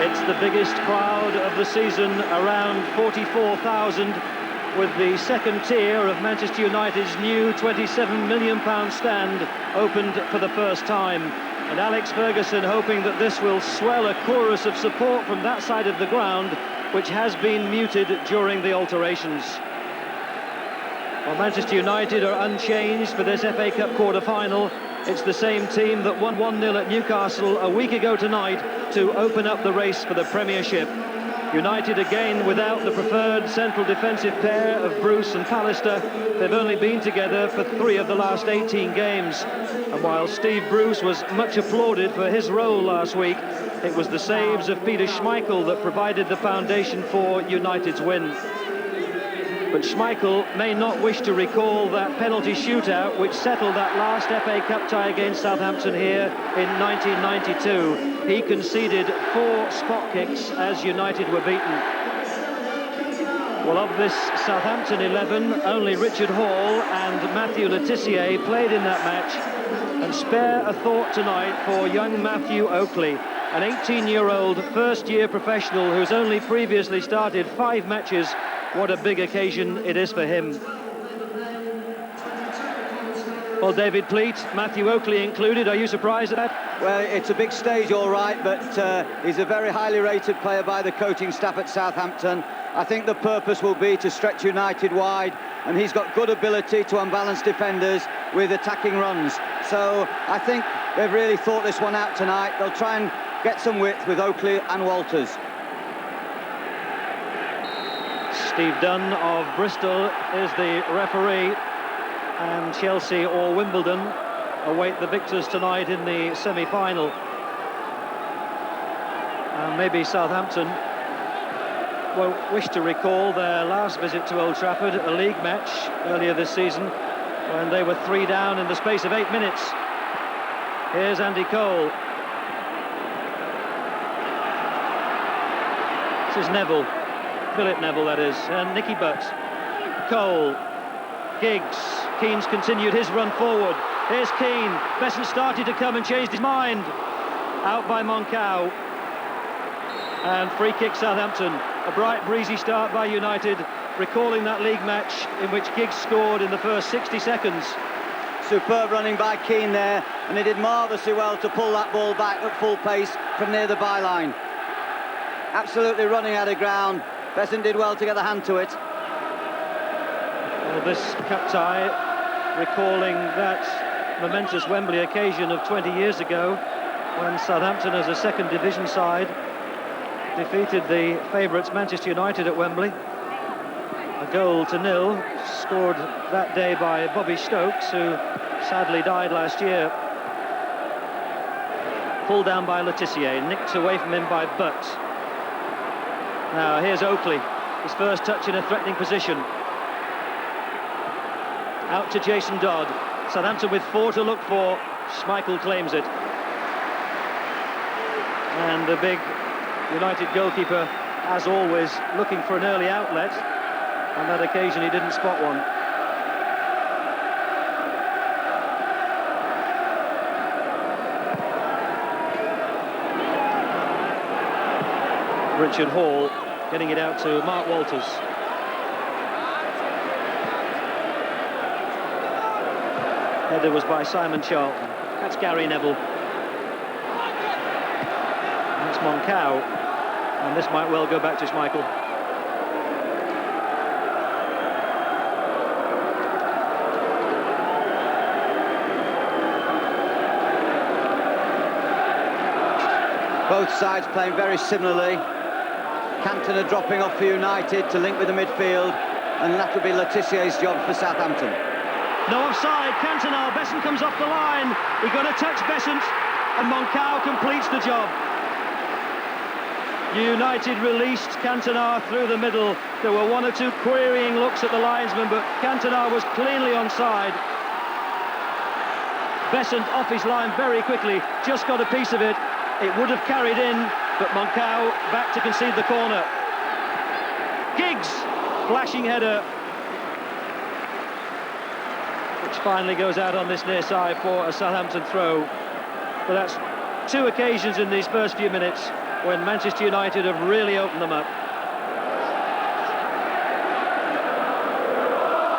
It's the biggest crowd of the season, around 44,000, with the second tier of Manchester United's new £27 million stand opened for the first time. And Alex Ferguson hoping that this will swell a chorus of support from that side of the ground, which has been muted during the alterations. Well, Manchester United are unchanged for this FA Cup quarter-final. It's the same team that won 1-0 at Newcastle a week ago tonight to open up the race for the Premiership. United again without the preferred central defensive pair of Bruce and Pallister. They've only been together for 3 of the last 18 games. And while Steve Bruce was much applauded for his role last week, it was the saves of Peter Schmeichel that provided the foundation for United's win. But Schmeichel may not wish to recall that penalty shootout which settled that last FA Cup tie against Southampton here in 1992. He conceded 4 spot kicks as United were beaten. Well, of this Southampton 11, only Richard Hall and Matthew Le Tissier played in that match. And spare a thought tonight for young Matthew Oakley, an 18-year-old first-year professional who's only previously started 5 matches. What a big occasion it is for him. Well, David Pleat, Matthew Oakley included. Are you surprised at that? Well, it's a big stage, all right, but he's a very highly rated player by the coaching staff at Southampton. I think the purpose will be to stretch United wide, and he's got good ability to unbalance defenders with attacking runs. So I think they've really thought this one out tonight. They'll try and get some width with Oakley and Walters. Steve Dunn of Bristol is the referee, and Chelsea or Wimbledon await the victors tonight in the semi-final. Maybe Southampton won't wish to recall their last visit to Old Trafford, a league match earlier this season, when they were 3 down in the space of 8 minutes. Here's Andy Cole. This is Neville. Philip Neville, that is, and Nicky Butt. Cole, Giggs, Keane's continued his run forward. Here's Keane. Besson started to come and changed his mind. Out by Moncau. And free kick Southampton. A bright, breezy start by United, recalling that league match in which Giggs scored in the first 60 seconds. Superb running by Keane there, and he did marvellously well to pull that ball back at full pace from near the byline. Absolutely running out of ground. Besson did well to get the hand to it. Well, this cup tie, recalling that momentous Wembley occasion of 20 years ago, when Southampton, as a second division side, defeated the favourites Manchester United at Wembley. A 0-0, scored that day by Bobby Stokes, who sadly died last year. Pulled down by Le Tissier, nicked away from him by Butt. Now here's Oakley, his first touch in a threatening position. Out to Jason Dodd. Southampton with 4 to look for. Schmeichel claims it. And the big United goalkeeper, as always, looking for an early outlet. On that occasion he didn't spot one. Richard Hall getting it out to Mark Walters. Header was by Simon Charlton. That's Gary Neville. That's Moncau. And this might well go back to Schmeichel. Both sides playing very similarly. Cantona dropping off for United to link with the midfield, and that will be Le Tissier's job for Southampton. No offside, Cantona, Besson comes off the line. He got to touch Besson, and Moncau completes the job. United released Cantona through the middle. There were 1 or 2 querying looks at the linesman, but Cantona was cleanly onside. Besson off his line very quickly, just got a piece of it. It would have carried in, but Moncau back to concede the corner. Giggs, flashing header, which finally goes out on this near side for a Southampton throw. But that's 2 occasions in these first few minutes when Manchester United have really opened them up.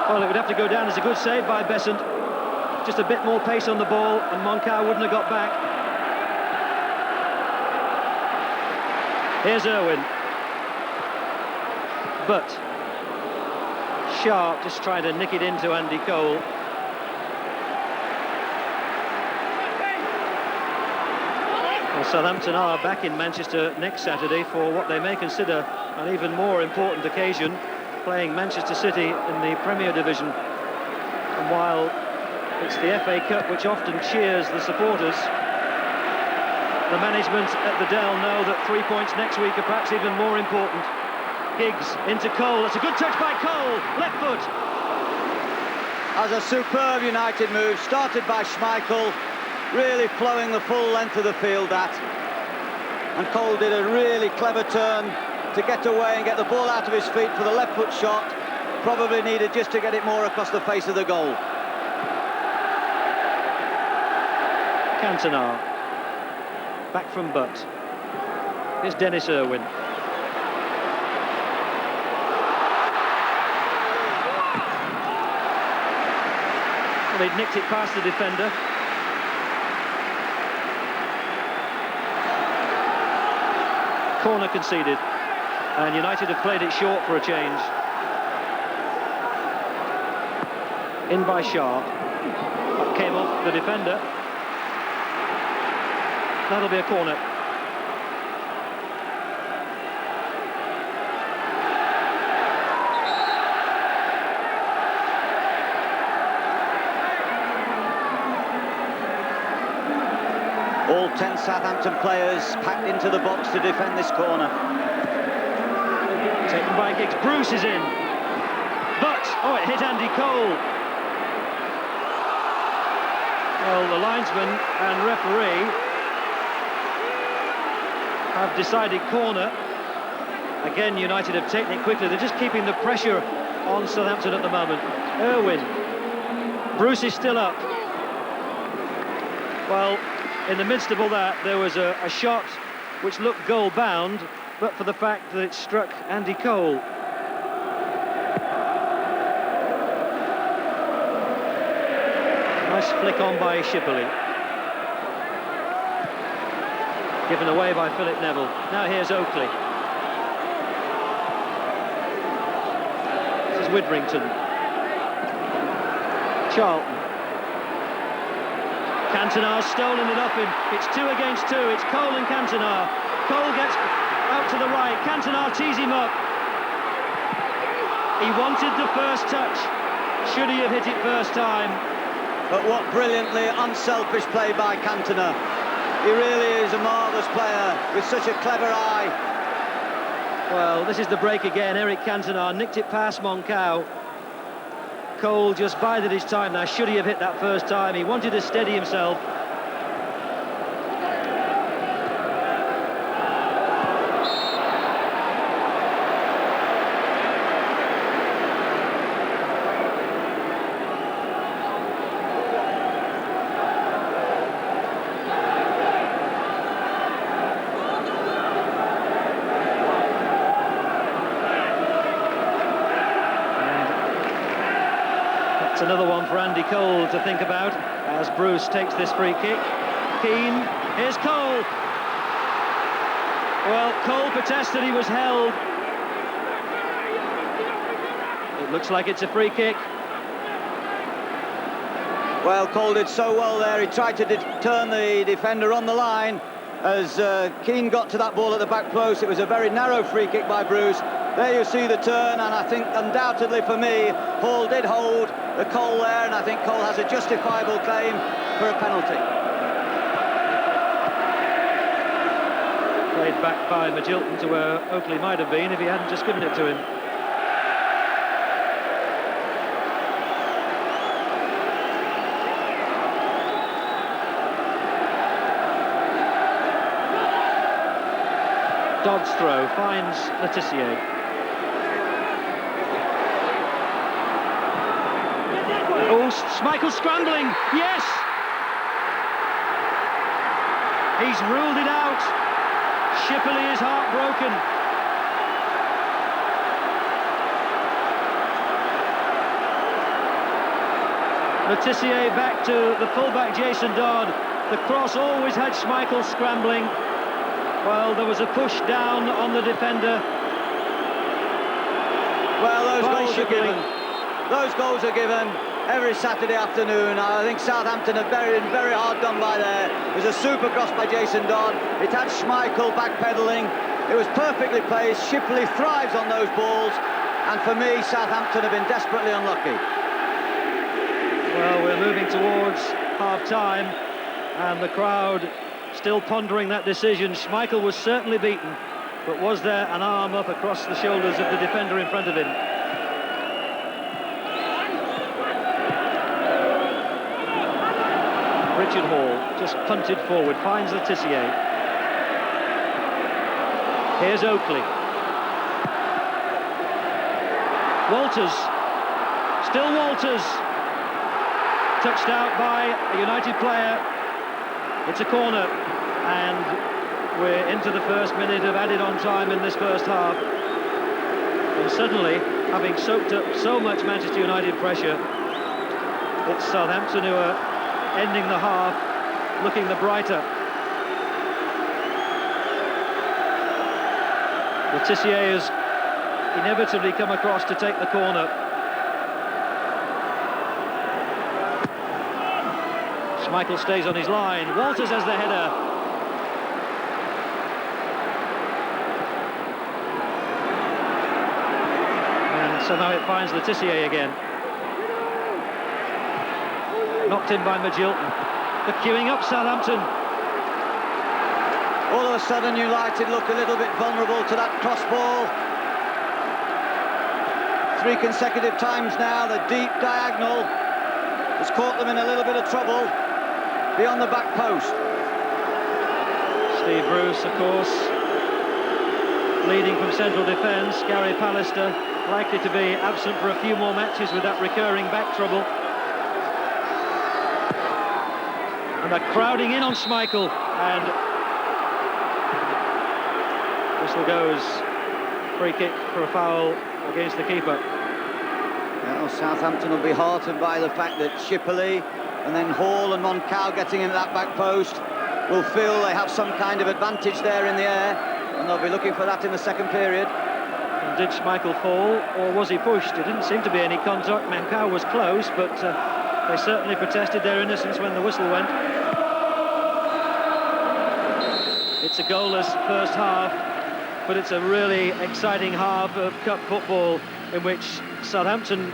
Well, it would have to go down as a good save by Besant. Just a bit more pace on the ball, and Moncau wouldn't have got back. Here's Irwin. But Sharpe just trying to nick it into Andy Cole. Well, Southampton are back in Manchester next Saturday for what they may consider an even more important occasion, playing Manchester City in the Premier Division. And while it's the FA Cup which often cheers the supporters, the management at the Dell know that 3 points next week are perhaps even more important. Giggs into Cole. It's a good touch by Cole. Left foot. As a superb United move, started by Schmeichel, really flowing the full length of the field that. And Cole did a really clever turn to get away and get the ball out of his feet for the left foot shot. Probably needed just to get it more across the face of the goal. Cantona. Back from Butt. Here's Dennis Irwin. Well, he'd nicked it past the defender. Corner conceded, and United have played it short for a change. In by Sharpe. That came off the defender. That'll be a corner. All 10 Southampton players packed into the box to defend this corner. Taken by Giggs. Bruce is in. But, oh, it hit Andy Cole. Well, the linesman and referee have decided corner. Again, United have taken it quickly. They're just keeping the pressure on Southampton at the moment. Irwin. Bruce is still up. Well, in the midst of all that, there was a shot which looked goal-bound, but for the fact that it struck Andy Cole. Nice flick on by Shipley. Given away by Philip Neville. Now here's Oakley. This is Widrington. Charlton. Cantona's stolen it off him. It's 2 against 2. It's Cole and Cantona. Cole gets out to the right. Cantona tees him up. He wanted the first touch. Should he have hit it first time? But what brilliantly unselfish play by Cantona. He really is a marvellous player with such a clever eye. Well, this is the break again. Eric Cantona nicked it past Moncau. Cole just bided his time now. Should he have hit that first time? He wanted to steady himself. Another one for Andy Cole to think about as Bruce takes this free kick. Keane, here's Cole. Well, Cole protested, he was held. It looks like it's a free kick. Well, Cole did so well there. He tried to turn the defender on the line. As Keane got to that ball at the back post, it was a very narrow free kick by Bruce. There you see the turn, and I think undoubtedly for me, Hall did hold the Cole there, and I think Cole has a justifiable claim for a penalty. Played back by Magilton to where Oakley might have been if he hadn't just given it to him. Dodd's throw finds Letitia. Oh, Schmeichel scrambling, yes! He's ruled it out. Shipley is heartbroken. Letitia back to the fullback Jason Dodd. The cross always had Schmeichel scrambling. Well, there was a push down on the defender. Well, those goals are given. Those goals are given every Saturday afternoon. I think Southampton have been very hard done by there. There's a super cross by Jason Dodd. It had Schmeichel backpedaling. It was perfectly placed. Shipley thrives on those balls. And for me, Southampton have been desperately unlucky. Well, we're moving towards half-time, and the crowd still pondering that decision. Schmeichel was certainly beaten, but was there an arm up across the shoulders of the defender in front of him? Richard Hall just punted forward, finds Letitia. Here's Oakley. Walters, still Walters. Touched out by a United player. It's a corner, and we're into the first minute of added on time in this first half. And suddenly, having soaked up so much Manchester United pressure, it's Southampton who are ending the half looking the brighter. Letitia has inevitably come across to take the corner. Schmeichel stays on his line. Walters has the header. And somehow it finds Letitia again. Knocked in by Magilton. They're queuing up Southampton. All of a sudden, United look a little bit vulnerable to that cross ball. 3 consecutive times now, the deep diagonal has caught them in a little bit of trouble. Beyond the back post. Steve Bruce, of course, leading from central defence. Gary Pallister likely to be absent for a few more matches with that recurring back trouble. And they're crowding in on Schmeichel, and whistle goes. Free kick for a foul against the keeper. Well, Southampton will be heartened by the fact that Shipley and then Hall and Moncau getting into that back post will feel they have some kind of advantage there in the air, and they'll be looking for that in the second period. And did Schmeichel fall, or was he pushed? There didn't seem to be any contact. Moncau was close, but they certainly protested their innocence when the whistle went. It's a goalless first half, but it's a really exciting half of cup football in which Southampton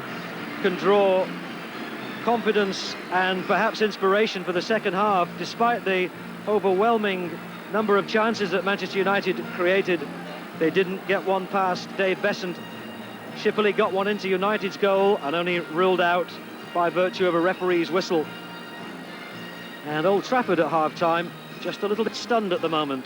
can draw confidence and perhaps inspiration for the second half. Despite the overwhelming number of chances that Manchester United created, they didn't get one past Dave Besant. Shipley got one into United's goal and only ruled out by virtue of a referee's whistle. And Old Trafford at half-time just a little bit stunned at the moment.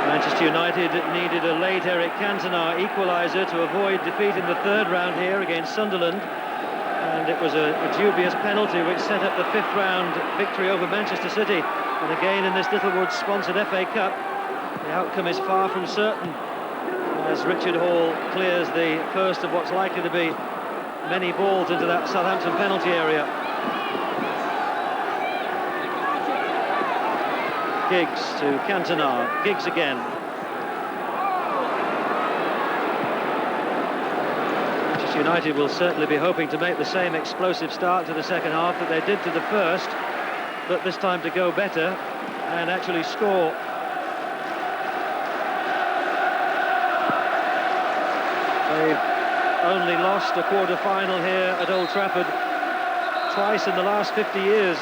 Manchester United needed a late Eric Cantona equaliser to avoid defeat in the third round here against Sunderland, and it was a dubious penalty which set up the fifth round victory over Manchester City. And again in this Littlewood sponsored FA Cup, the outcome is far from certain as Richard Hall clears the first of what's likely to be many balls into that Southampton penalty area. Giggs to Cantona. Giggs again. Manchester United will certainly be hoping to make the same explosive start to the second half that they did to the first, but this time to go better and actually score. They've only lost a quarter-final here at Old Trafford twice in the last 50 years.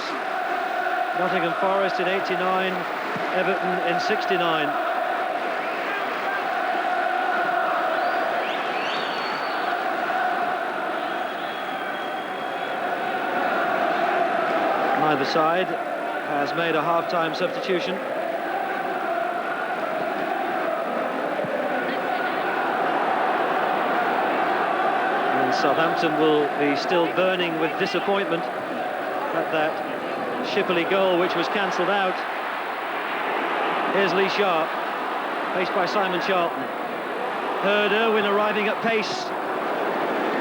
Nottingham Forest in '89, Everton in '69. Neither side has made a half-time substitution. And Southampton will be still burning with disappointment at that Shipley goal, which was cancelled out. Here's Lee Sharpe, faced by Simon Charlton. Heard Irwin arriving at pace.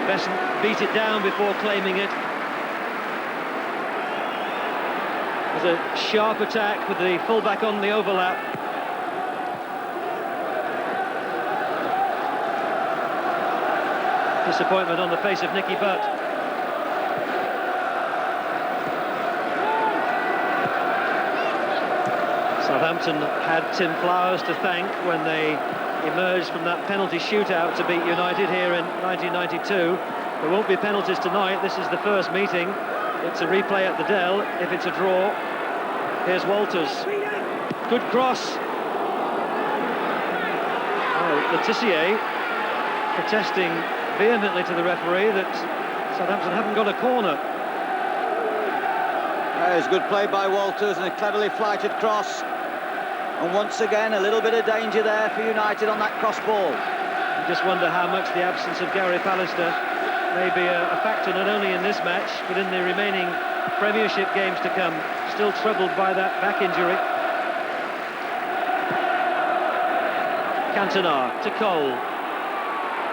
Besson beat it down before claiming it. There's a sharp attack with the fullback on the overlap. Disappointment on the face of Nicky Butt. Southampton had Tim Flowers to thank when they emerged from that penalty shootout to beat United here in 1992. There won't be penalties tonight. This is the first meeting. It's a replay at the Dell if it's a draw. Here's Walters. Good cross. Oh, Letitia protesting vehemently to the referee that Southampton haven't got a corner. There's good play by Walters and a cleverly flighted cross. And once again, a little bit of danger there for United on that cross ball. I just wonder how much the absence of Gary Pallister may be a factor not only in this match, but in the remaining Premiership games to come. Still troubled by that back injury. Cantona to Cole.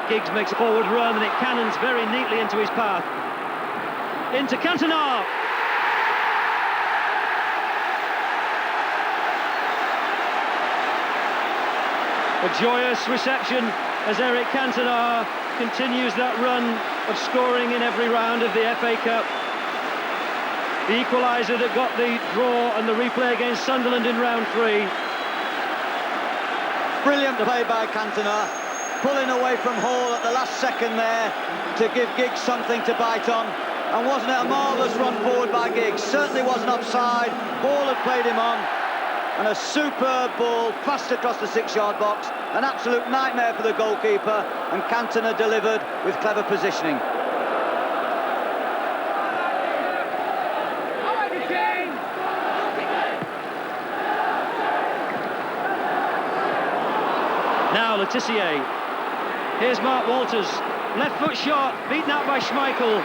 Giggs makes a forward run and it cannons very neatly into his path. Into Cantona! A joyous reception as Eric Cantona continues that run of scoring in every round of the FA Cup. The equaliser that got the draw and the replay against Sunderland in round 3. Brilliant play by Cantona, pulling away from Hall at the last second there to give Giggs something to bite on. And wasn't it a marvellous run forward by Giggs? Certainly wasn't offside. Hall had played him on. And a superb ball fast across the 6-yard box. An absolute nightmare for the goalkeeper. And Cantona delivered with clever positioning. Now Letitia. Here's Mark Walters. Left foot shot, beaten out by Schmeichel.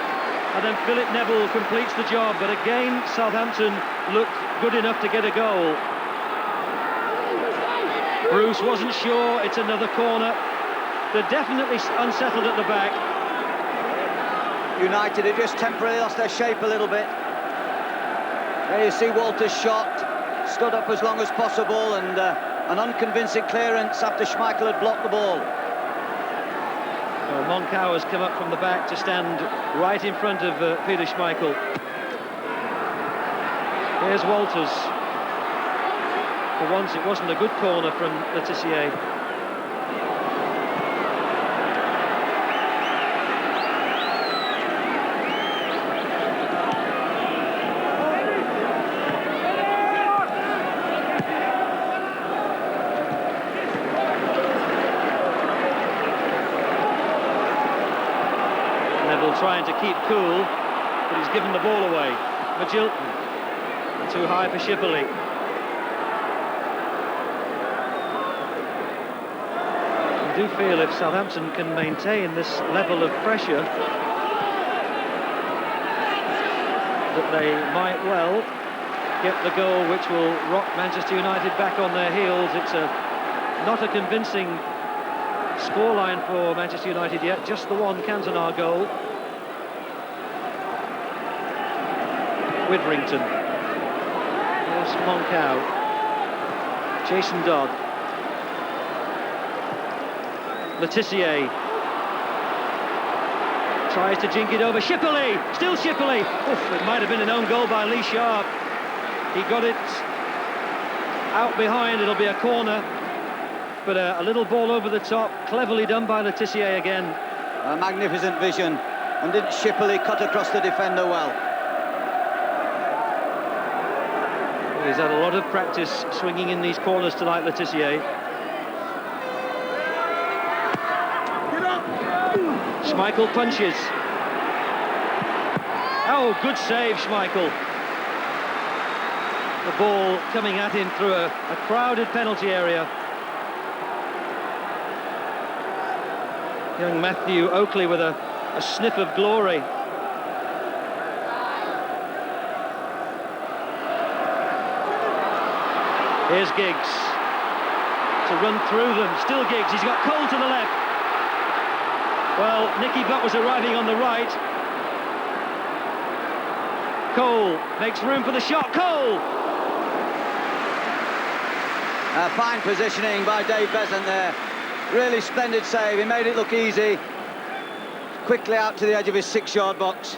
And then Philip Neville completes the job. But again, Southampton looked good enough to get a goal. Bruce wasn't sure, it's another corner. They're definitely unsettled at the back. United have just temporarily lost their shape a little bit. There you see Walter's shot, stood up as long as possible, and an unconvincing clearance after Schmeichel had blocked the ball. Well, Moncau has come up from the back to stand right in front of Peter Schmeichel. Here's Walters. For once, it wasn't a good corner from Letitia. Neville trying to keep cool, but he's given the ball away. Magilton, too high for Shipley. I do feel if Southampton can maintain this level of pressure that they might well get the goal which will rock Manchester United back on their heels. It's not a convincing scoreline for Manchester United yet, just the one Cantona goal. Witherington. There's Moncau. Jason Dodd. Letitia tries to jink it over. Shipley, still Shipley. Oof, it might have been an own goal by Lee Sharpe. He got it out behind. It'll be a corner, but a little ball over the top, cleverly done by Letitia again. A magnificent vision, and didn't Shipley cut across the defender well? He's had a lot of practice swinging in these corners tonight, Letitia. Schmeichel punches. Oh, good save, Schmeichel. The ball coming at him through a crowded penalty area. Young Matthew Oakley with a a sniff of glory. Here's Giggs to run through them. Still Giggs, he's got Cole to the left. Well, Nicky Butt was arriving on the right. Cole makes room for the shot. Cole! Fine positioning by Dave Besant there. Really splendid save. He made it look easy. Quickly out to the edge of his 6-yard box.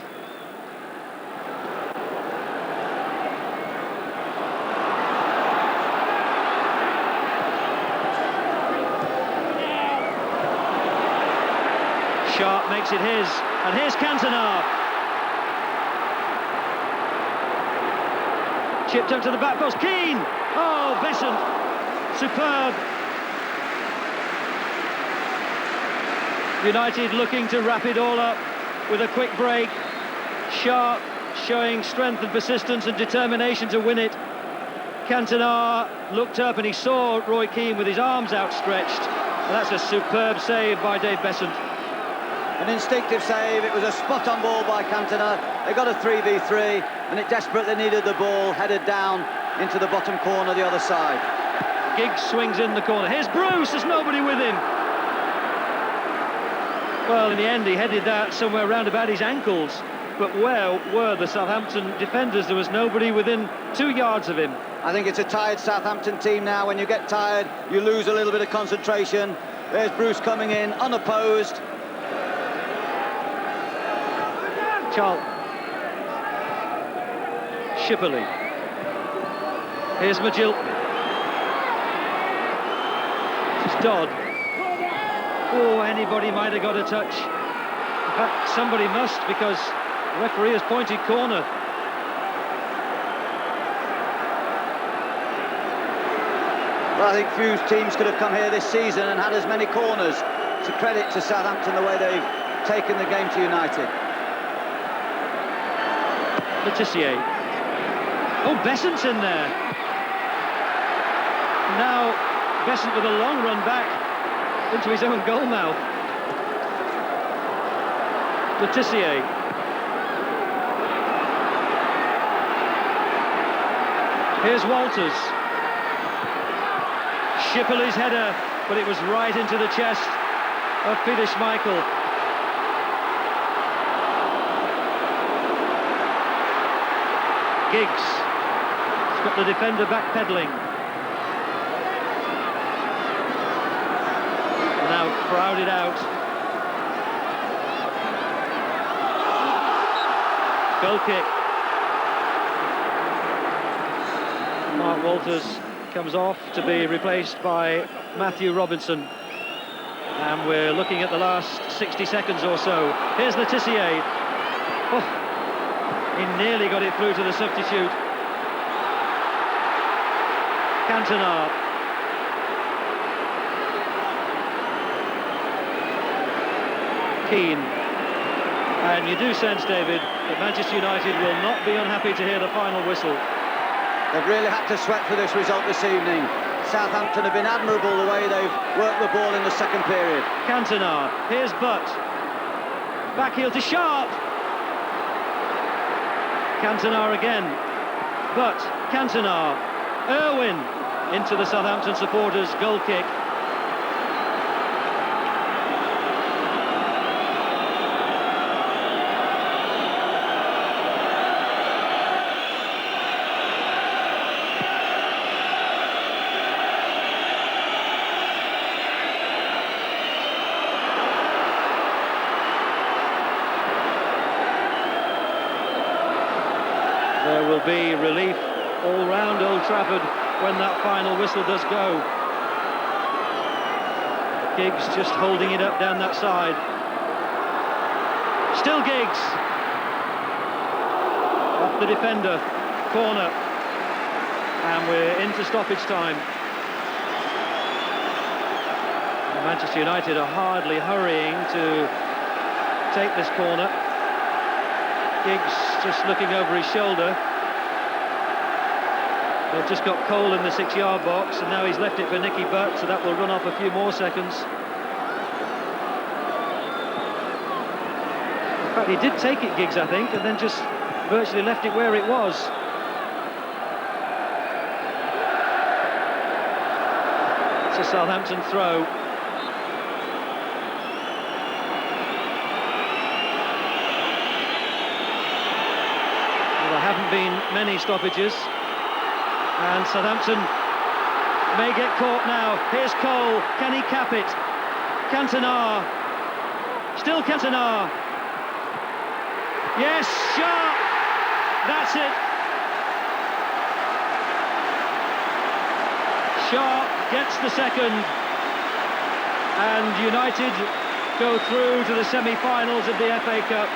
Sharpe makes it his, and here's Cantona. Chipped up to the back post, Keane! Oh, Besant, superb. United looking to wrap it all up with a quick break. Sharpe showing strength and persistence and determination to win it. Cantona looked up and he saw Roy Keane with his arms outstretched. And that's a superb save by Dave Besant. An instinctive save. It was a spot-on ball by Cantona. They got a 3v3 and it desperately needed the ball headed down into the bottom corner the other side. Giggs swings in the corner. Here's Bruce, there's nobody with him. Well, in the end, he headed that somewhere round about his ankles. But where were the Southampton defenders? There was nobody within 2 yards of him. I think it's a tired Southampton team now. When you get tired, you lose a little bit of concentration. There's Bruce coming in, unopposed. Charlton. Shipperley. Here's McGill. It's Dodd. Oh, anybody might have got a touch. In fact, somebody must, because the referee has pointed corner. Well, I think few teams could have come here this season and had as many corners. It's a credit to Southampton the way they've taken the game to United. Letitia. Oh, Besant's in there. Now Besant with a long run back into his own goal mouth. Letitia. Here's Walters. Shipperley's header, but it was right into the chest of Peter Schmeichel. Giggs. He's got the defender backpedaling. Now crowded out. Goal kick. Mark Walters comes off to be replaced by Matthew Robinson. And we're looking at the last 60 seconds or so. Here's Letitia. Oh. He nearly got it through to the substitute. Cantona. Keane. And you do sense, David, that Manchester United will not be unhappy to hear the final whistle. They've really had to sweat for this result this evening. Southampton have been admirable the way they've worked the ball in the second period. Cantona. Here's Butt. Back heel to Sharpe. Cantona again, but Cantona, Irwin into the Southampton supporters' goal kick. There will be relief all round Old Trafford when that final whistle does go. Giggs just holding it up down that side. Still Giggs. Off the defender. Corner. And we're into stoppage time. Manchester United are hardly hurrying to take this corner. Giggs just looking over his shoulder. They've just got Cole in the 6-yard box, and now he's left it for Nicky Butt, so that will run off a few more seconds. In fact, he did take it, Giggs, I think, and then just virtually left it where it was. It's a Southampton throw. Well, there haven't been many stoppages, and Southampton may get caught now. Here's Cole. Can he cap it? Cantona. Still Cantona. Yes, Sharpe. That's it. Sharpe gets the second. And United go through to the semi-finals of the FA Cup,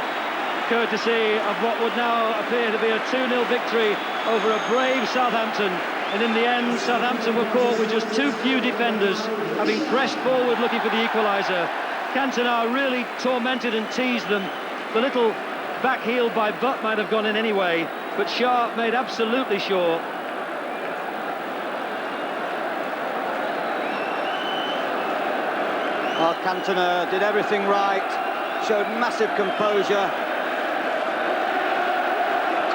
courtesy of what would now appear to be a 2-0 victory over a brave Southampton. And in the end, Southampton were caught with just too few defenders, having pressed forward looking for the equaliser. Cantona really tormented and teased them. The little back heel by Butt might have gone in anyway, but Sharpe made absolutely sure. Well, Cantona did everything right, showed massive composure.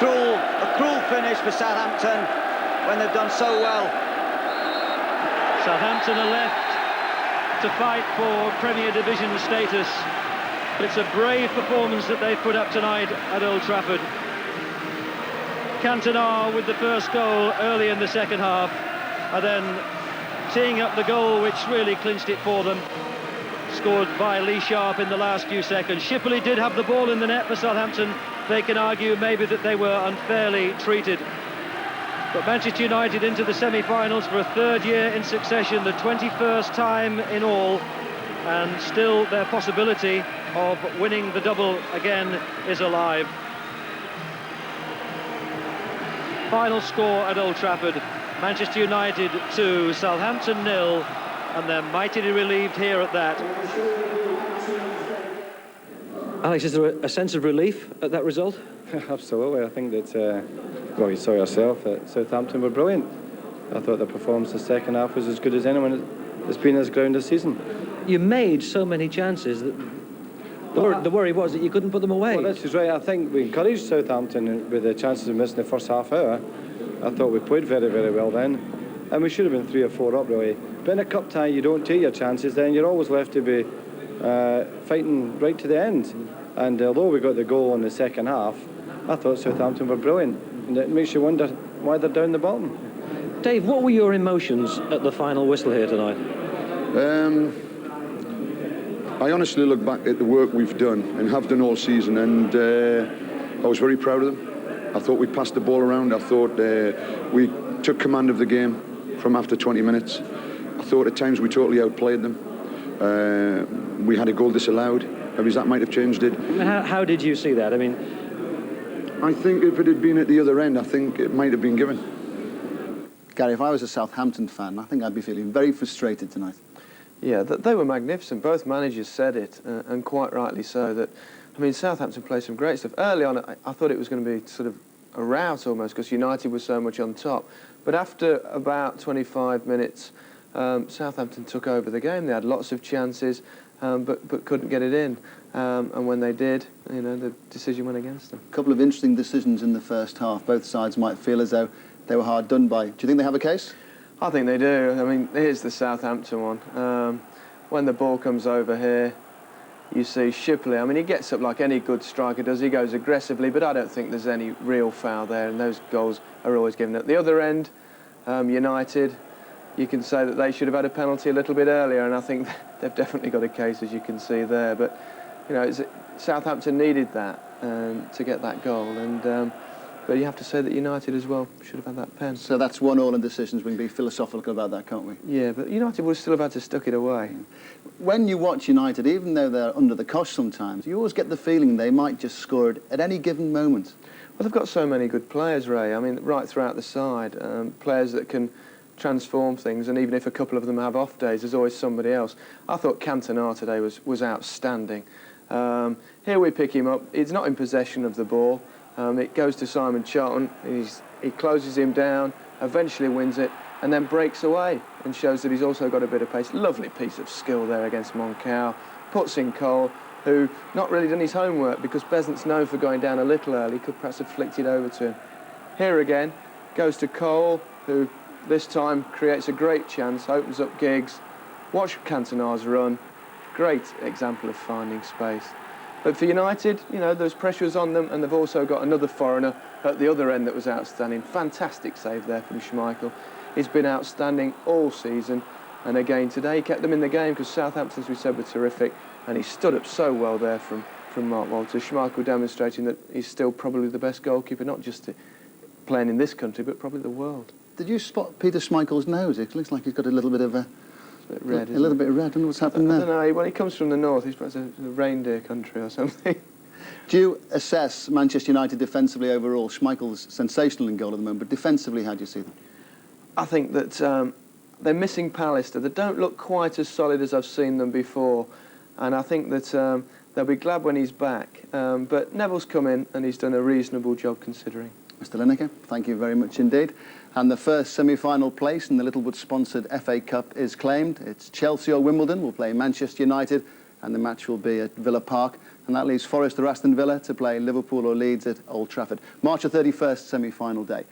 A cruel finish for Southampton when they've done so well. Southampton are left to fight for Premier Division status. It's a brave performance that they've put up tonight at Old Trafford. Cantona with the first goal early in the second half, and then teeing up the goal which really clinched it for them, scored by Lee Sharpe in the last few seconds. Shipley did have the ball in the net for Southampton. They can argue maybe that they were unfairly treated. But Manchester United into the semi-finals for a third year in succession, the 21st time in all, and still their possibility of winning the double again is alive. Final score at Old Trafford, Manchester United 2, Southampton 0, and they're mightily relieved here at that. Alex, is there a sense of relief at that result? Absolutely. I think that, well, you saw yourself that Southampton were brilliant. I thought the performance in the second half was as good as anyone that's been in this ground this season. You made so many chances that the worry was that you couldn't put them away. Well, this is right. I think we encouraged Southampton with the chances we missed in the first half hour. I thought we played very, very well then, and we should have been 3 or 4 up really. But in a cup tie, you don't take your chances, then you're always left to be fighting right to the end. And although we got the goal in the second half, I thought Southampton were brilliant, and it makes you wonder why they're down the bottom. Dave, what were your emotions at the final whistle here tonight? I honestly look back at the work we've done and have done all season, and I was very proud of them. I thought we passed the ball around. I thought we took command of the game from after 20 minutes. I thought at times we totally outplayed them. We had a goal disallowed. I mean, that might have changed it. How did you see that? I mean, I think if it had been at the other end, I think it might have been given. Gary, if I was a Southampton fan, I think I'd be feeling very frustrated tonight. Yeah, they were magnificent. Both managers said it, and quite rightly so. That, I mean, Southampton played some great stuff. Early on, I thought it was going to be sort of a rout almost, because United was so much on top. But after about 25 minutes, Southampton took over the game. They had lots of chances, but couldn't get it in. And when they did, you know, the decision went against them. A couple of interesting decisions in the first half. Both sides might feel as though they were hard done by. Do you think they have a case? I think they do. I mean, here's the Southampton one. When the ball comes over here, you see Shipley. I mean, he gets up like any good striker does. He goes aggressively, but I don't think there's any real foul there, and those goals are always given. At the other end, United, you can say that they should have had a penalty a little bit earlier, and I think they've definitely got a case, as you can see there. But, you know, Southampton needed that to get that goal, and but you have to say that United as well should have had that pen. So that's 1-1 in decisions. We can be philosophical about that, can't we? Yeah, but United would still have had to stuck it away. When you watch United, even though they're under the cosh sometimes, you always get the feeling they might just score it at any given moment. Well, they've got so many good players, Ray. I mean, right throughout the side, players that can transform things, and even if a couple of them have off days, there's always somebody else. I thought Cantona today was outstanding. Here we pick him up. He's not in possession of the ball. It goes to Simon Charlton. He closes him down, eventually wins it, and then breaks away and shows that he's also got a bit of pace. Lovely piece of skill there against Moncao. Puts in Cole, who not really done his homework because Besant's known for going down a little early, could perhaps have flicked it over to him. Here again, goes to Cole, who this time creates a great chance, opens up Giggs. Watch Cantona's run. Great example of finding space. But for United, you know, those pressures on them, and they've also got another foreigner at the other end that was outstanding. Fantastic save there from Schmeichel. He's been outstanding all season, and again today he kept them in the game because Southampton, as we said, were terrific, and he stood up so well there from Mark Walter. Schmeichel demonstrating that he's still probably the best goalkeeper, not just playing in this country, but probably the world. Did you spot Peter Schmeichel's nose? It looks like he's got a little bit of a... Red, a little bit of red. I don't know what's happened I there. don't know. When he comes from the north, he's perhaps a reindeer country or something. Do you assess Manchester United defensively overall? Schmeichel's sensational in goal at the moment, but defensively, how do you see them? I think that they're missing Pallister. They don't look quite as solid as I've seen them before, and I think that they'll be glad when he's back. But Neville's come in and he's done a reasonable job considering. Mr Lineker, thank you very much indeed. And the first semi-final place in the Littlewood-sponsored FA Cup is claimed. It's Chelsea or Wimbledon will play Manchester United, and the match will be at Villa Park. And that leaves Forest or Aston Villa to play Liverpool or Leeds at Old Trafford. March the 31st, semi-final day.